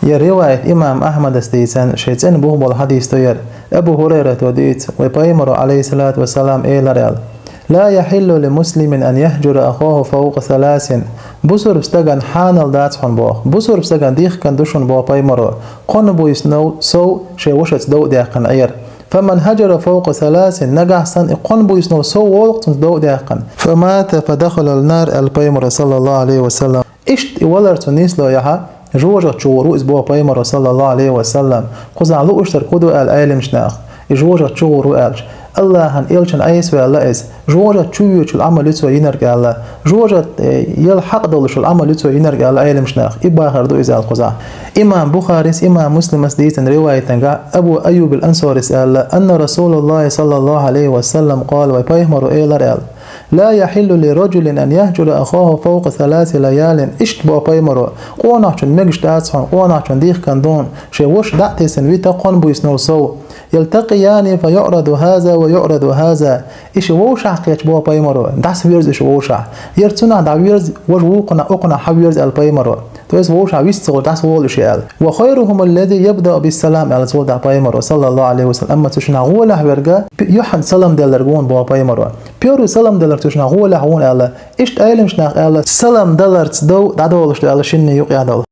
يا رواية إمام أحمد استيسان شيطان بوه بول حديث تير أبو هريرة وديت وبيمر عليه الصلاة والسلام إلى ريال لا يحل لمسلم أن يهجر أخوه فوق 3 بسر بستغن حانل داتحن بوه بسر بستغن ديخ كان دوشن بوه بيمر قن بو يسنو سو شوشت دو ديقن عير فمن هجر فوق 3 نجح سن قن بو يسنو سو وقت دو ديقن فمات فدخل النار البيمر صلى الله عليه وسلم إشت ولر تنيس لا يها جوجا تشورو اسبوع بيمر صلى الله عليه وسلم قزعلو اشتر كدو العالم شناخ جوجا تشورو الج الله هن إلشن أيس ولا إس جوجا تشويش العمل يتسوى ينرجع الله جوجا يلحق دولش العمل يتسوى ينرجع الله عالم شناخ إباخر دو إزال قزع إمام بخاري إمام مسلم سديتن رواية تنجا أبو أيوب الأنصاري سأل أن رسول الله صلى الله عليه وسلم قال وبيمر إلى لا يحل لرجل أن يهجر أخاه فوق 3 ليال إشت بو بيمرو قوناچن مگش داتسون قوناچن ديخ كندون شوش داتسن ويتا قن بو يسنو سو يلتقيان فيعرض هذا ويعرض هذا إيش ووشع قيش بو بيمرو داس ويرز إيش ووشع يرتنا دا ويرز وجوقنا أقنا حويرز البيمرو تويس ووشع ويستغل داس وول إشيال وخيرهم الذي يبدأ بالسلام على سول دا بيمرو صلى الله عليه وسلم أما تشنا غوله ورجا يحن سلام دلرجون بو بيمرو بيرو سلام دلر تشنا غوله هون الله إيش تعلم شنا الله سلام دلر تدو دادولش الله شني يقعد